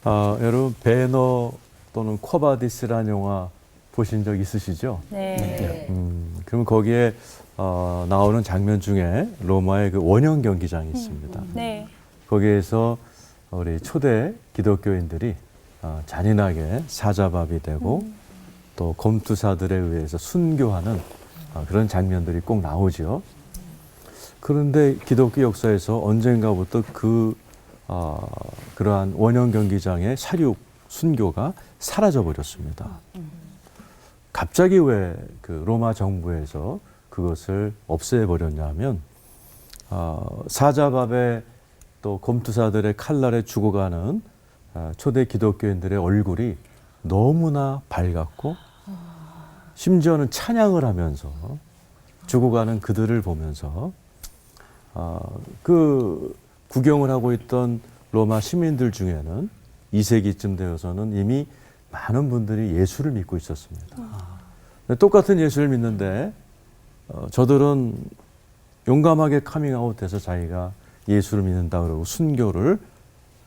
여러분 베너 또는 쿼바디스라는 영화 보신 적 있으시죠? 네. 그럼 거기에 나오는 장면 중에 로마의 그 원형 경기장이 있습니다. 네. 거기에서 우리 초대 기독교인들이 잔인하게 사자밥이 되고 또 검투사들에 의해서 순교하는 그런 장면들이 꼭 나오죠. 그런데 기독교 역사에서 언젠가부터 그러한 원형 경기장의 사륙 순교가 사라져 버렸습니다. 갑자기 왜 그 로마 정부에서 그것을 없애 버렸냐면 사자밥에 또 검투사들의 칼날에 죽어가는 초대 기독교인들의 얼굴이 너무나 밝았고 심지어는 찬양을 하면서 죽어가는 그들을 보면서 그 구경을 하고 있던 로마 시민들 중에는 2세기쯤 되어서는 이미 많은 분들이 예수를 믿고 있었습니다. 똑같은 예수를 믿는데 저들은 용감하게 카밍아웃해서 자기가 예수를 믿는다 그러고 순교를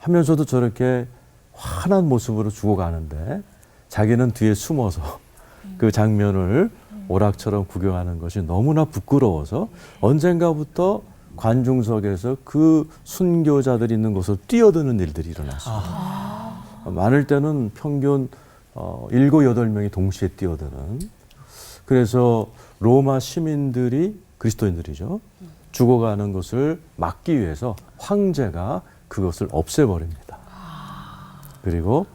하면서도 저렇게 환한 모습으로 죽어가는데 자기는 뒤에 숨어서 그 장면을 오락처럼 구경하는 것이 너무나 부끄러워서 언젠가부터 관중석에서 그 순교자들이 있는 곳으로 뛰어드는 일들이 일어났습니다. 많을 때는 평균 7, 8명이 동시에 뛰어드는. 그래서 로마 시민들이 그리스도인들이죠. 죽어가는 것을 막기 위해서 황제가 그것을 없애버립니다. 그리고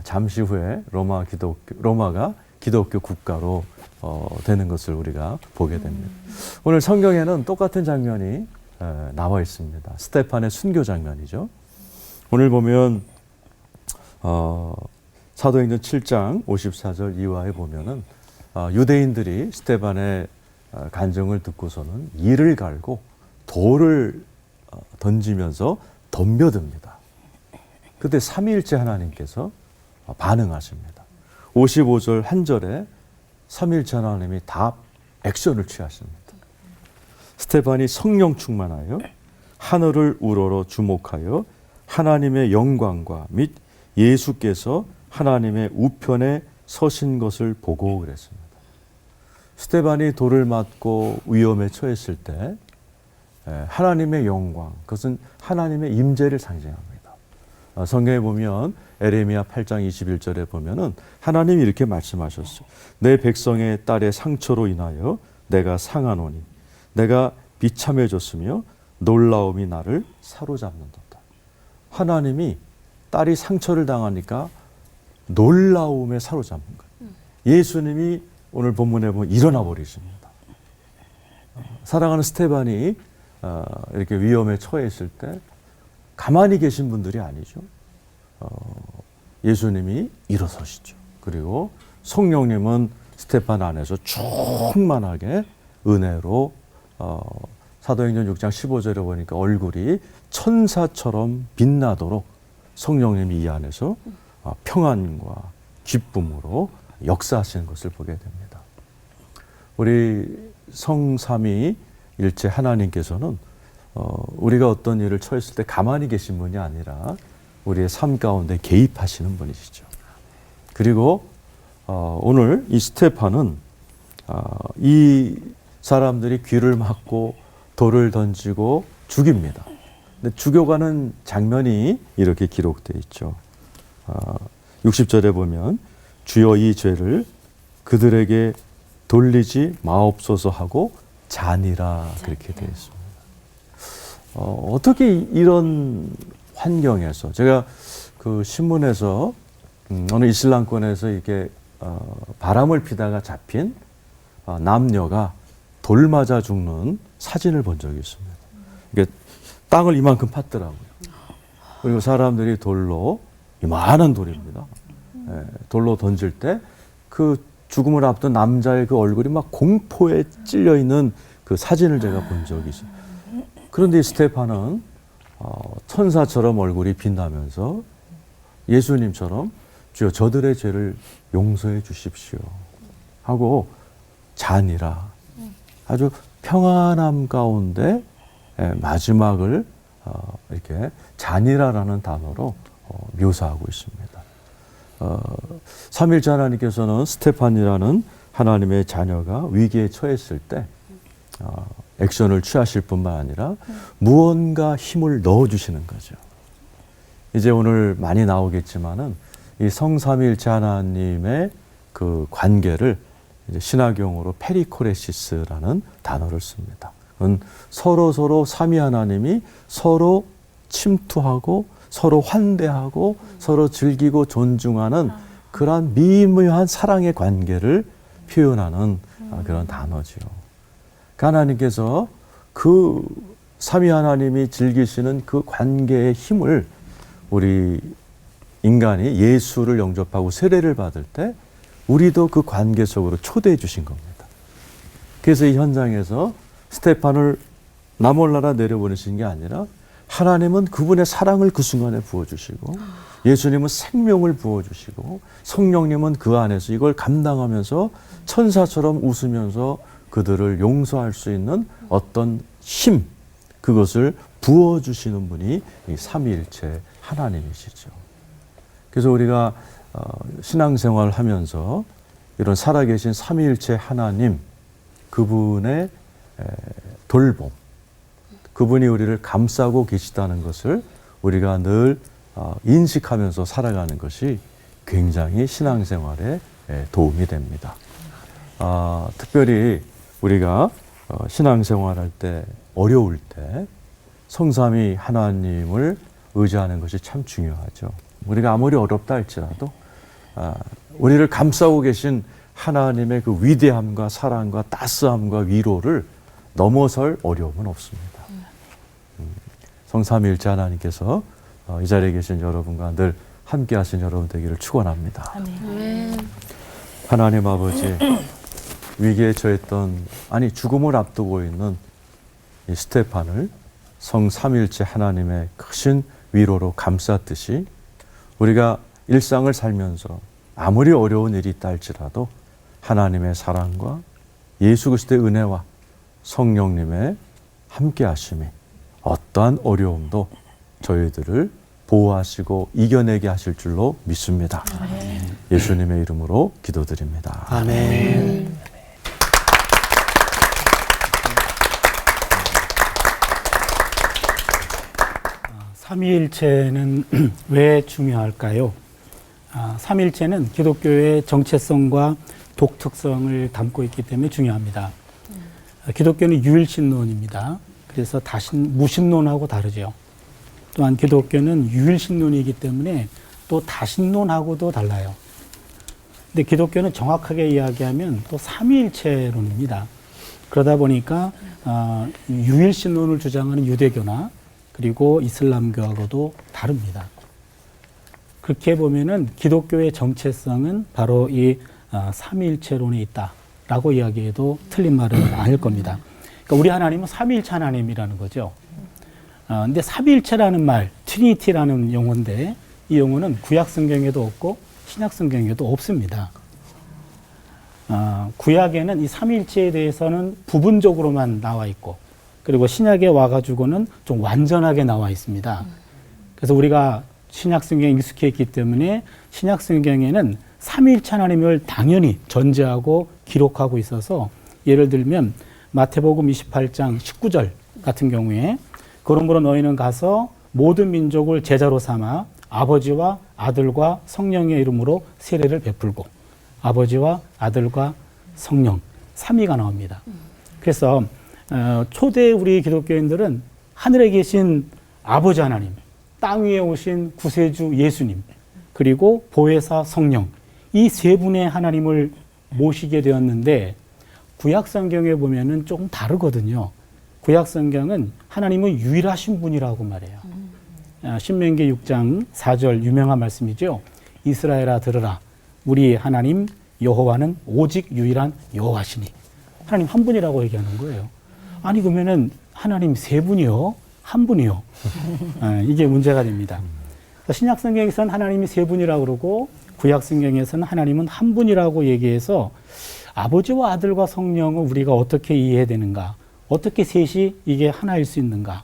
잠시 후에 로마가 기독교 국가로 되는 것을 우리가 보게 됩니다. 오늘 성경에는 똑같은 장면이 나와 있습니다. 스테판의 순교 장면이죠. 오늘 보면 사도행전 7장 54절 이하에 보면은 유대인들이 스테반의 간증을 듣고서는 이를 갈고 돌을 던지면서 덤벼듭니다. 그때 삼위일체 하나님께서 반응하십니다. 55절 한 절에 삼위일체 하나님이 다 액션을 취하십니다. 스테반이 성령 충만하여 하늘을 우러러 주목하여 하나님의 영광과 및 예수께서 하나님의 우편에 서신 것을 보고 그랬습니다. 스테반이 돌을 맞고 위험에 처했을 때 하나님의 영광, 그것은 하나님의 임재를 상징합니다. 성경에 보면 에레미야 8장 21절에 보면은 하나님이 이렇게 말씀하셨어요. 내 백성의 딸의 상처로 인하여 내가 상하노니 내가 비참해졌으며 놀라움이 나를 사로잡는도다. 하나님이 딸이 상처를 당하니까 놀라움에 사로잡는 거예요. 예수님이 오늘 본문에 보면 일어나 버리십니다. 사랑하는 스테반이 이렇게 위험에 처해 있을 때 가만히 계신 분들이 아니죠. 예수님이 일어서시죠. 그리고 성령님은 스테판 안에서 충만하게 은혜로 사도행전 6장 15절에 보니까 얼굴이 천사처럼 빛나도록 성령님이 이 안에서 평안과 기쁨으로 역사하시는 것을 보게 됩니다. 우리 성삼위일체 하나님께서는 우리가 어떤 일을 처했을 때 가만히 계신 분이 아니라 우리의 삶 가운데 개입하시는 분이시죠. 그리고 오늘 이 스테판은 이 사람들이 귀를 막고 돌을 던지고 죽입니다. 근데 죽여가는 장면이 이렇게 기록되어 있죠. 60절에 보면 주여 이 죄를 그들에게 돌리지 마옵소서 하고 자니라 그렇게 되어 있습니다. 어떻게 이런 환경에서 제가 그 신문에서 어느 이슬람권에서 이게 바람을 피다가 잡힌 남녀가 돌 맞아 죽는 사진을 본 적이 있습니다. 이게 땅을 이만큼 팠더라고요. 그리고 사람들이 돌로 이만한 돌입니다. 돌로 던질 때 그 죽음을 앞둔 남자의 그 얼굴이 막 공포에 찔려 있는 그 사진을 제가 본 적이 있어요. 그런데 이 스테판은 천사처럼 얼굴이 빛나면서 예수님처럼 주여 저들의 죄를 용서해 주십시오 하고 자니라 아주 평안함 가운데 마지막을 이렇게 자니라라는 단어로 묘사하고 있습니다. 삼위일체 하나님께서는 스테판이라는 하나님의 자녀가 위기에 처했을 때 액션을 취하실 뿐만 아니라 무언가 힘을 넣어주시는 거죠. 이제 오늘 많이 나오겠지만은 이 성삼위일체 하나님의 그 관계를 이제 신학용어로 페리코레시스라는 단어를 씁니다. 그건 서로 삼위 하나님이 서로 침투하고 서로 환대하고 서로 즐기고 존중하는 그러한 미묘한 사랑의 관계를 표현하는 그런 단어죠. 하나님께서 그 삼위 하나님이 즐기시는 그 관계의 힘을 우리 인간이 예수를 영접하고 세례를 받을 때 우리도 그 관계 속으로 초대해 주신 겁니다. 그래서 이 현장에서 스테판을 나몰라라 내려보내신 게 아니라 하나님은 그분의 사랑을 그 순간에 부어주시고 예수님은 생명을 부어주시고 성령님은 그 안에서 이걸 감당하면서 천사처럼 웃으면서 그들을 용서할 수 있는 어떤 힘, 그것을 부어주시는 분이 이 삼위일체 하나님이시죠. 그래서 우리가 신앙생활을 하면서 이런 살아계신 삼위일체 하나님, 그분의 돌봄, 그분이 우리를 감싸고 계시다는 것을 우리가 늘 인식하면서 살아가는 것이 굉장히 신앙생활에 도움이 됩니다. 특별히 우리가 신앙생활할 때 어려울 때 성삼위 하나님을 의지하는 것이 참 중요하죠. 우리가 아무리 어렵다 할지라도 우리를 감싸고 계신 하나님의 그 위대함과 사랑과 따스함과 위로를 넘어설 어려움은 없습니다. 성삼위일체 하나님께서 이 자리에 계신 여러분과 늘 함께 하신 여러분 되기를 축원합니다. 하나님 아버지, 위기에 처했던, 죽음을 앞두고 있는 이 스테판을 성삼위일체 하나님의 크신 위로로 감쌌듯이 우리가 일상을 살면서 아무리 어려운 일이 있다 할지라도 하나님의 사랑과 예수 그리스도의 은혜와 성령님의 함께 하심이 어떠한 어려움도 저희들을 보호하시고 이겨내게 하실 줄로 믿습니다. 아멘. 예수님의 이름으로 기도드립니다. 아멘. 삼위일체는 왜 중요할까요? 삼위일체는 기독교의 정체성과 독특성을 담고 있기 때문에 중요합니다. 기독교는 유일신론입니다. 그래서 무신론하고 다르죠. 또한 기독교는 유일신론이기 때문에 또 다신론하고도 달라요. 근데 기독교는 정확하게 이야기하면 또 삼위일체론입니다. 그러다 보니까 유일신론을 주장하는 유대교나 그리고 이슬람교하고도 다릅니다. 그렇게 보면은 기독교의 정체성은 바로 이 삼위일체론에 있다라고 이야기해도 틀린 말은 아닐 겁니다. 그러니까 우리 하나님은 삼위일체 하나님이라는 거죠. 근데 삼위일체라는 말, 트리니티라는 용어인데 이 용어는 구약 성경에도 없고 신약 성경에도 없습니다. 구약에는 이 삼위일체에 대해서는 부분적으로만 나와 있고 그리고 신약에 와가지고는 좀 완전하게 나와 있습니다. 그래서 우리가 신약 성경에 익숙해 있기 때문에 신약 성경에는 삼위일체 하나님을 당연히 전제하고 기록하고 있어서 예를 들면 마태복음 28장 19절 같은 경우에 그러므로 너희는 가서 모든 민족을 제자로 삼아 아버지와 아들과 성령의 이름으로 세례를 베풀고 아버지와 아들과 성령 삼위가 나옵니다. 그래서 초대 우리 기독교인들은 하늘에 계신 아버지 하나님, 땅 위에 오신 구세주 예수님, 그리고 보혜사 성령 이 세 분의 하나님을 모시게 되었는데 구약 성경에 보면은 조금 다르거든요. 구약 성경은 하나님은 유일하신 분이라고 말해요. 신명기 6장 4절 유명한 말씀이죠. 이스라엘아 들으라. 우리 하나님 여호와는 오직 유일한 여호와시니. 하나님 한 분이라고 얘기하는 거예요. 아니 그러면은 하나님 세 분이요? 한 분이요? 이게 문제가 됩니다. 신약 성경에서는 하나님이 세 분이라고 그러고 구약 성경에서는 하나님은 한 분이라고 얘기해서 아버지와 아들과 성령을 우리가 어떻게 이해해야 되는가? 어떻게 셋이 이게 하나일 수 있는가?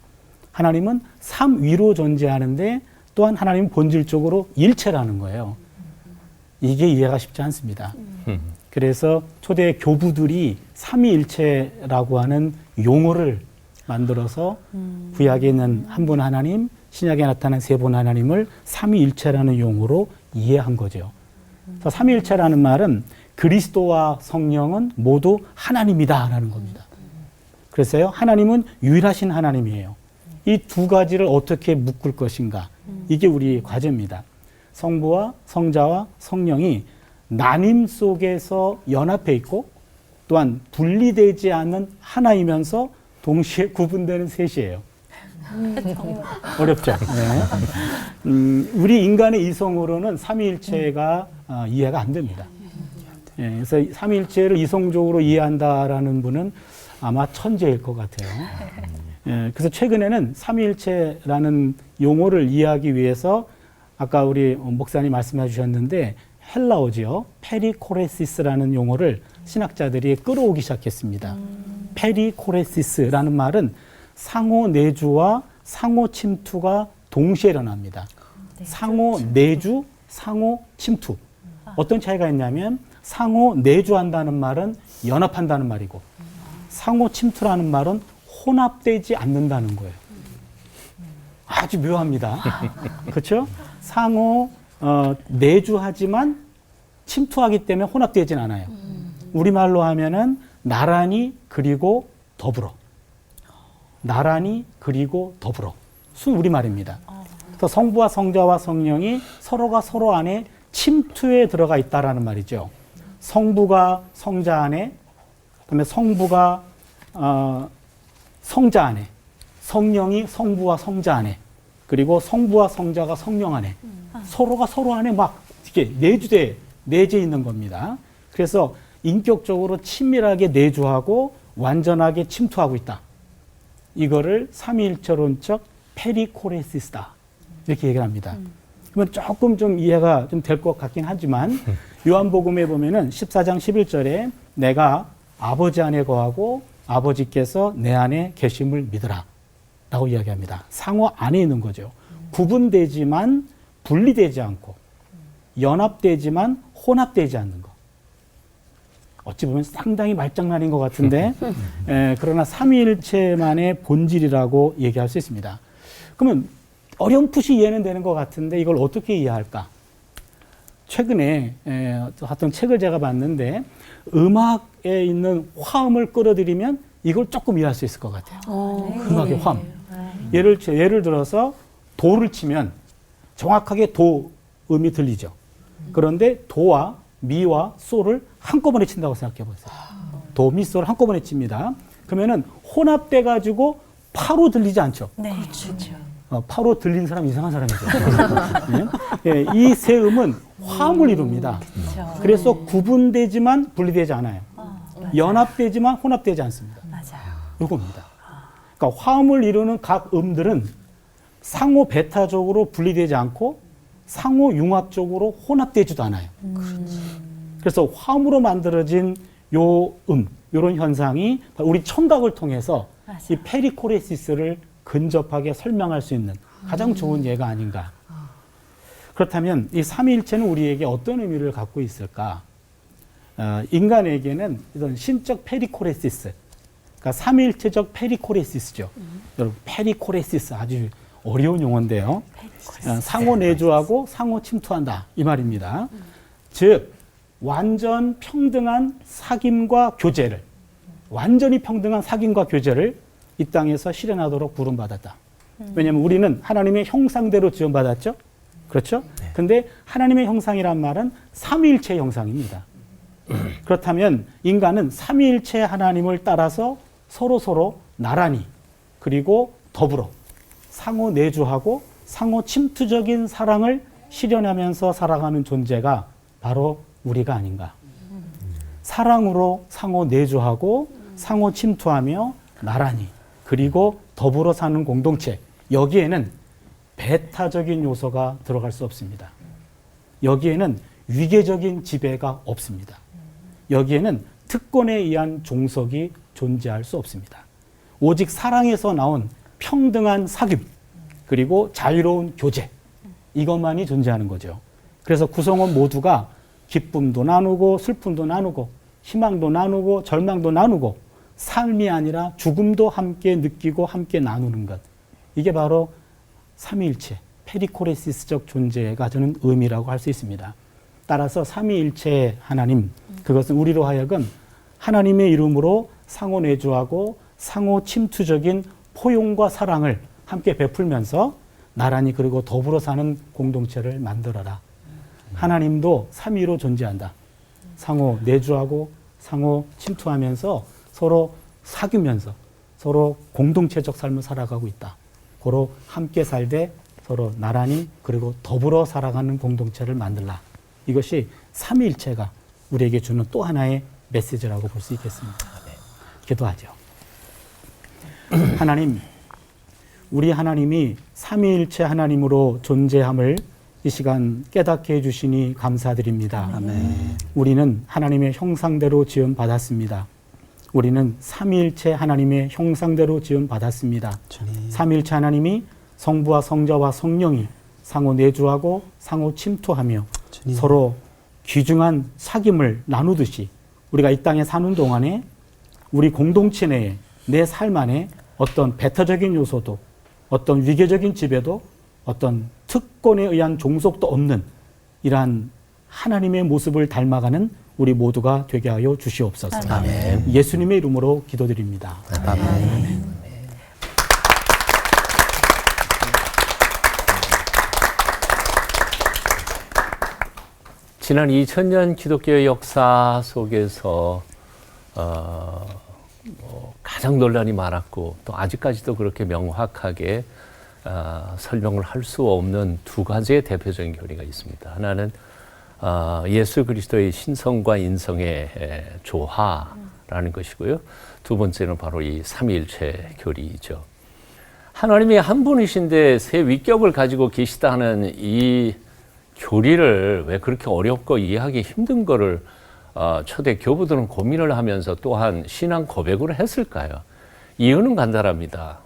하나님은 삼위로 존재하는데 또한 하나님은 본질적으로 일체라는 거예요. 이게 이해가 쉽지 않습니다. 그래서 초대 교부들이 삼위일체라고 하는 용어를 만들어서 구약에 있는 한 분 하나님, 신약에 나타난 세 분 하나님을 삼위일체라는 용어로 이해한 거죠. 그래서 삼위일체라는 말은 그리스도와 성령은 모두 하나님이다라는 겁니다. 그래서요, 하나님은 유일하신 하나님이에요. 이 두 가지를 어떻게 묶을 것인가, 이게 우리 과제입니다. 성부와 성자와 성령이 나님 속에서 연합해 있고 또한 분리되지 않는 하나이면서 동시에 구분되는 셋이에요. 어렵죠? 네. 우리 인간의 이성으로는 삼위일체가 이해가 안 됩니다. 예, 그래서 삼위일체를 이성적으로 이해한다라는 분은 아마 천재일 것 같아요. 예, 그래서 최근에는 삼위일체라는 용어를 이해하기 위해서 아까 우리 목사님 말씀해 주셨는데 헬라어지요. 페리코레시스라는 용어를 신학자들이 끌어오기 시작했습니다. 페리코레시스라는 말은 상호 내주와 상호 침투가 동시에 일어납니다. 상호 내주, 상호 침투. 어떤 차이가 있냐면 상호 내주한다는 말은 연합한다는 말이고 상호 침투라는 말은 혼합되지 않는다는 거예요. 아주 묘합니다. 그렇죠? 상호 내주하지만 침투하기 때문에 혼합되진 않아요. 우리말로 하면은 나란히 그리고 더불어. 나란히 그리고 더불어. 순 우리말입니다. 그래서 성부와 성자와 성령이 서로가 서로 안에 침투에 들어가 있다라는 말이죠. 성부가 성자 안에, 그다음에 성부가 성자 안에, 성령이 성부와 성자 안에, 그리고 성부와 성자가 성령 안에, 서로가 서로 안에 막 이렇게 내재 있는 겁니다. 그래서 인격적으로 친밀하게 내주하고 완전하게 침투하고 있다. 이거를 삼위일체론적 페리코레시스다. 이렇게 얘기를 합니다. 그러면 조금 좀 이해가 좀 될 것 같긴 하지만 요한복음에 보면은 14장 11절에 내가 아버지 안에 거하고 아버지께서 내 안에 계심을 믿으라 라고 이야기합니다. 상호 안에 있는 거죠. 구분되지만 분리되지 않고 연합되지만 혼합되지 않는 거. 어찌 보면 상당히 말장난인 것 같은데 그러나 삼위일체만의 본질이라고 얘기할 수 있습니다. 그러면 어렴풋이 이해는 되는 것 같은데 이걸 어떻게 이해할까? 최근에 어떤 책을 제가 봤는데 음악에 있는 화음을 끌어들이면 이걸 조금 이해할 수 있을 것 같아요. 음악의 화음. 예를 들어서 도를 치면 정확하게 도음이 들리죠. 그런데 도와 미와 소를 한꺼번에 친다고 생각해 보세요. 도, 미, 소를 한꺼번에 칩니다. 그러면은 혼합돼 가지고 파로 들리지 않죠. 네, 그렇죠. 파로 들리는 사람 이상한 사람이죠. 네? 이 세 음은 화음을 이룹니다. 그렇죠. 그래서 구분되지만 분리되지 않아요. 연합되지만 혼합되지 않습니다. 맞아요. 이겁니다. 그러니까 화음을 이루는 각 음들은 상호 베타적으로 분리되지 않고 상호 융합적으로 혼합되지도 않아요. 그래서 화음으로 만들어진 이런 현상이 우리 청각을 통해서 맞아요. 이 페리코레시스를 근접하게 설명할 수 있는 가장 좋은 예가 아닌가. 그렇다면 이 삼위일체는 우리에게 어떤 의미를 갖고 있을까? 인간에게는 이런 신적 페리코레시스, 그러니까 삼위일체적 페리코레시스죠. 여러분, 페리코레시스 아주 어려운 용어인데요. 상호 내주하고 상호 침투한다 이 말입니다. 즉 완전 평등한 사귐과 교제를, 완전히 평등한 사귐과 교제를 이 땅에서 실현하도록 부름받았다. 왜냐하면 우리는 하나님의 형상대로 지원받았죠. 그렇죠? 근데 하나님의 형상이란 말은 삼위일체 형상입니다. 그렇다면 인간은 삼위일체 하나님을 따라서 서로 나란히 그리고 더불어 상호 내주하고 상호 침투적인 사랑을 실현하면서 살아가는 존재가 바로 우리가 아닌가. 사랑으로 상호 내주하고 상호 침투하며 나란히 그리고 더불어 사는 공동체. 여기에는 배타적인 요소가 들어갈 수 없습니다. 여기에는 위계적인 지배가 없습니다. 여기에는 특권에 의한 종속이 존재할 수 없습니다. 오직 사랑에서 나온 평등한 사귐 그리고 자유로운 교제, 이것만이 존재하는 거죠. 그래서 구성원 모두가 기쁨도 나누고 슬픔도 나누고 희망도 나누고 절망도 나누고 삶이 아니라 죽음도 함께 느끼고 함께 나누는 것. 이게 바로 삼위일체, 페리코레시스적 존재가 저는 의미라고 할 수 있습니다. 따라서 삼위일체 하나님, 그것은 우리로 하여금 하나님의 이름으로 상호 내주하고 상호 침투적인 포용과 사랑을 함께 베풀면서 나란히 그리고 더불어 사는 공동체를 만들어라. 하나님도 삼위로 존재한다. 상호 내주하고 상호 침투하면서 서로 사귀면서 서로 공동체적 삶을 살아가고 있다. 고로 함께 살되 서로 나란히 그리고 더불어 살아가는 공동체를 만들라. 이것이 삼위일체가 우리에게 주는 또 하나의 메시지라고 볼 수 있겠습니다. 기도하죠. 하나님, 우리 하나님이 삼위일체 하나님으로 존재함을 이 시간 깨닫게 해주시니 감사드립니다. 아멘. 우리는 하나님의 형상대로 지음받았습니다. 우리는 삼위일체 하나님의 형상대로 지음받았습니다. 주님. 삼위일체 하나님이 성부와 성자와 성령이 상호 내주하고 상호 침투하며 주님. 서로 귀중한 사귐을 나누듯이 우리가 이 땅에 사는 동안에 우리 공동체 내에 내 삶 안에 어떤 배타적인 요소도 어떤 위계적인 지배도 어떤 특권에 의한 종속도 없는 이러한 하나님의 모습을 닮아가는 우리 모두가 되게 하여 주시옵소서. 아멘. 예수님의 이름으로 기도드립니다. 아멘. 지난 2000년 기독교의 역사 속에서 가장 논란이 많았고 또 아직까지도 그렇게 명확하게 설명을 할 수 없는 두 가지의 대표적인 교리가 있습니다. 하나는 예수 그리스도의 신성과 인성의 조화라는 것이고요. 두 번째는 바로 이 삼위일체 교리이죠. 하나님이 한 분이신데 세 위격을 가지고 계시다는 이 교리를 왜 그렇게 어렵고 이해하기 힘든 거를 초대 교부들은 고민을 하면서 또한 신앙 고백으로 했을까요? 이유는 간단합니다.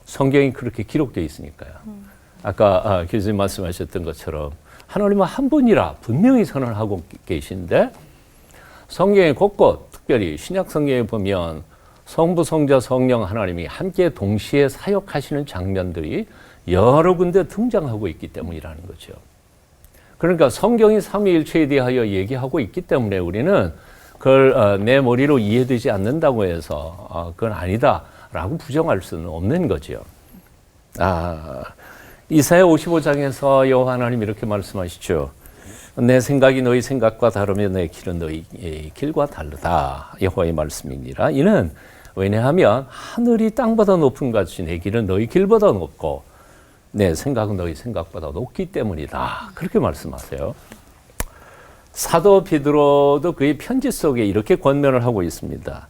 성경이 그렇게 기록되어 있으니까요. 아까 교수님 말씀하셨던 것처럼 하나님은 한 분이라 분명히 선언하고 계신데 성경의 곳곳 특별히 신약 성경에 보면 성부, 성자, 성령 하나님이 함께 동시에 사역하시는 장면들이 여러 군데 등장하고 있기 때문이라는 거죠. 그러니까 성경이 삼위일체에 대하여 얘기하고 있기 때문에 우리는 그걸 내 머리로 이해되지 않는다고 해서 그건 아니다라고 부정할 수는 없는 거죠. 이사야 55장에서 여호와 하나님 이렇게 말씀하시죠. 내 생각이 너희 생각과 다르며 내 길은 너희 길과 다르다. 여호와의 말씀이니라. 이는 왜냐하면 하늘이 땅보다 높은 같이 내 길은 너희 길보다 높고 내 생각은 너희 생각보다 높기 때문이다. 그렇게 말씀하세요. 사도 베드로도 그의 편지 속에 이렇게 권면을 하고 있습니다.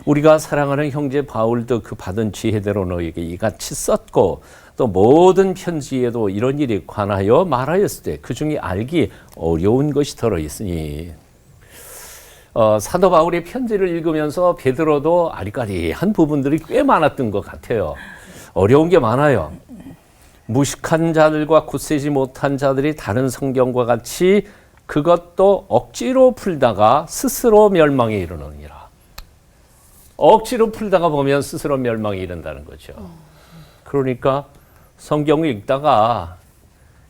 우리가 사랑하는 형제 바울도 그 받은 지혜대로 너희에게 이같이 썼고 또 모든 편지에도 이런 일이 관하여 말하였을 때 그 중에 알기 어려운 것이 들어있으니 사도 바울의 편지를 읽으면서 베드로도 아리까리한 부분들이 꽤 많았던 것 같아요. 어려운 게 많아요. 무식한 자들과 굳세지 못한 자들이 다른 성경과 같이 그것도 억지로 풀다가 스스로 멸망에 이르느니라. 억지로 풀다가 보면 스스로 멸망에 이른다는 거죠. 그러니까 성경을 읽다가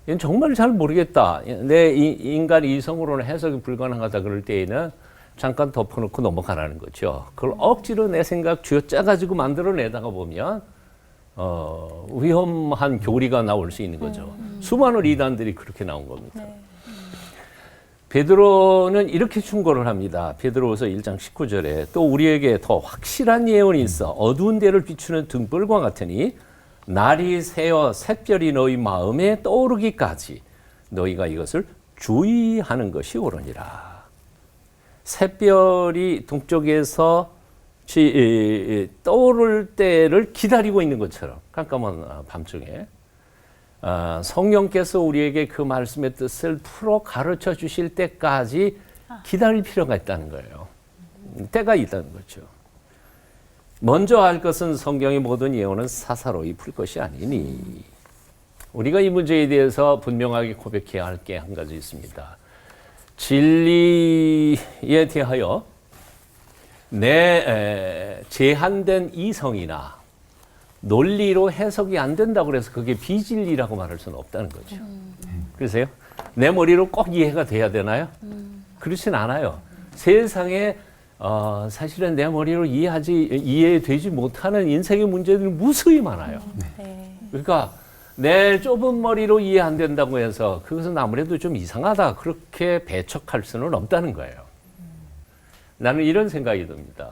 이건 정말 잘 모르겠다. 내 인간 이성으로는 해석이 불가능하다 그럴 때에는 잠깐 덮어놓고 넘어가라는 거죠. 그걸 억지로 내 생각 쥐어짜가지고 만들어내다가 보면 위험한 교리가 나올 수 있는 거죠. 수많은 이단들이 그렇게 나온 겁니다. 베드로는 이렇게 충고를 합니다. 베드로후서 1장 19절에 또 우리에게 더 확실한 예언이 있어 어두운 데를 비추는 등불과 같으니 날이 새어 샛별이 너희 마음에 떠오르기까지 너희가 이것을 주의하는 것이 옳으니라. 샛별이 동쪽에서 떠오를 때를 기다리고 있는 것처럼 깜깜한 밤중에 성령께서 우리에게 그 말씀의 뜻을 풀어 가르쳐 주실 때까지 기다릴 필요가 있다는 거예요. 때가 있다는 거죠. 먼저 알 것은 성경의 모든 예언은 사사로이 풀 것이 아니니. 우리가 이 문제에 대해서 분명하게 고백해야 할 게 한 가지 있습니다. 진리에 대하여 내 제한된 이성이나 논리로 해석이 안 된다고 해서 그게 비진리라고 말할 수는 없다는 거죠. 그러세요? 내 머리로 꼭 이해가 돼야 되나요? 그렇진 않아요. 세상에 사실은 내 머리로 이해되지 못하는 인생의 문제들이 무수히 많아요. 그러니까 내 좁은 머리로 이해 안 된다고 해서 그것은 아무래도 좀 이상하다 그렇게 배척할 수는 없다는 거예요. 나는 이런 생각이 듭니다.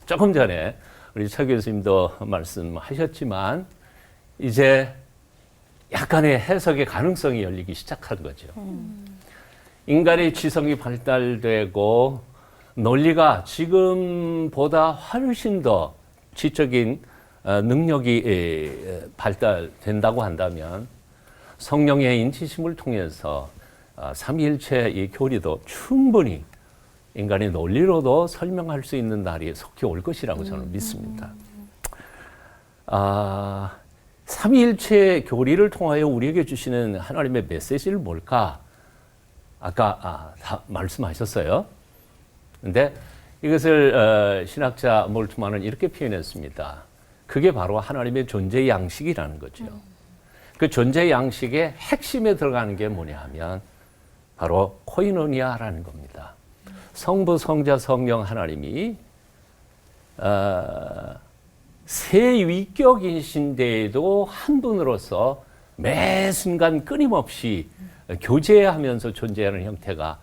조금 전에 우리 차 교수님도 말씀하셨지만 이제 약간의 해석의 가능성이 열리기 시작한 거죠. 인간의 지성이 발달되고 논리가 지금보다 훨씬 더 지적인 능력이 발달된다고 한다면 성령의 인치심을 통해서 삼위일체의 교리도 충분히 인간의 논리로도 설명할 수 있는 날이 속히 올 것이라고 저는 믿습니다. 삼위일체의 교리를 통하여 우리에게 주시는 하나님의 메시지를 뭘까? 아까 다 말씀하셨어요. 근데 이것을 신학자 몰트만은 이렇게 표현했습니다. 그게 바로 하나님의 존재 양식이라는 거죠. 그 존재 양식의 핵심에 들어가는 게 뭐냐 하면 바로 코이노니아라는 겁니다. 성부, 성자, 성령 하나님이 세 위격이신데도 한 분으로서 매 순간 끊임없이 교제하면서 존재하는 형태가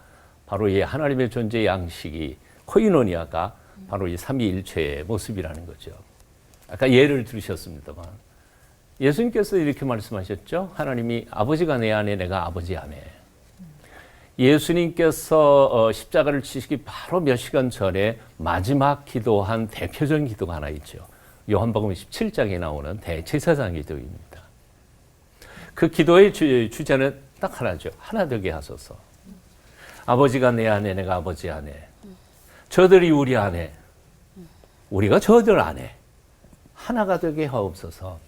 바로 이 하나님의 존재 양식이 코이노니아가 바로 이 삼위일체의 모습이라는 거죠. 아까 예를 들으셨습니다만 예수님께서 이렇게 말씀하셨죠. 하나님이 아버지가 내 안에 내가 아버지 안에. 예수님께서 십자가를 지시기 바로 몇 시간 전에 마지막 기도한 대표적인 기도가 하나 있죠. 요한복음 17장에 나오는 대제사장 기도입니다. 그 기도의 주제는 딱 하나죠. 하나 되게 하소서. 아버지가 내 안에 내가 아버지 안에. 저들이 우리 안에 우리가 저들 안에 하나가 되게 하옵소서.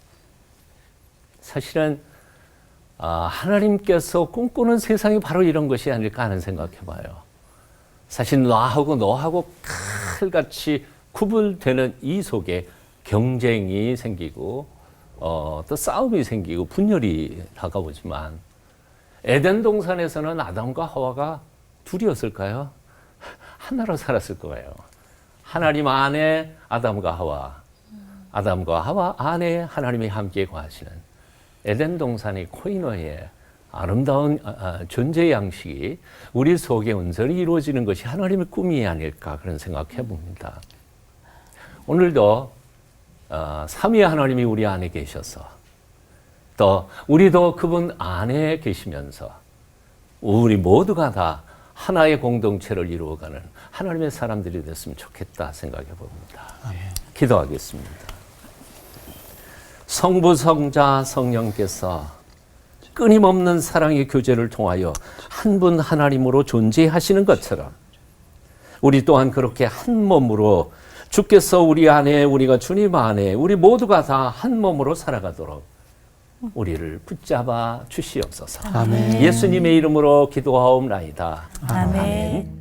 사실은 하나님께서 꿈꾸는 세상이 바로 이런 것이 아닐까 하는 생각해봐요. 사실 나하고 너하고 칼같이 구분되는 이 속에 경쟁이 생기고 또 싸움이 생기고 분열이 다가오지만 에덴 동산에서는 아담과 하와가 둘이었을까요? 하나로 살았을 거예요. 하나님 안에 아담과 하와, 아담과 하와 안에 하나님이 함께 거하시는 에덴 동산의 코이노의 아름다운 존재 양식이 우리 속에 온전히 이루어지는 것이 하나님의 꿈이 아닐까 그런 생각해 봅니다. 오늘도 삼위 하나님이 우리 안에 계셔서 또 우리도 그분 안에 계시면서 우리 모두가 다 하나의 공동체를 이루어가는 하나님의 사람들이 됐으면 좋겠다 생각해 봅니다. 기도하겠습니다. 성부, 성자, 성령께서 끊임없는 사랑의 교제를 통하여 한 분 하나님으로 존재하시는 것처럼 우리 또한 그렇게 한 몸으로 주께서 우리 안에 우리가 주님 안에 우리 모두가 다 한 몸으로 살아가도록 우리를 붙잡아 주시옵소서. 아멘. 예수님의 이름으로 기도하옵나이다. 아멘.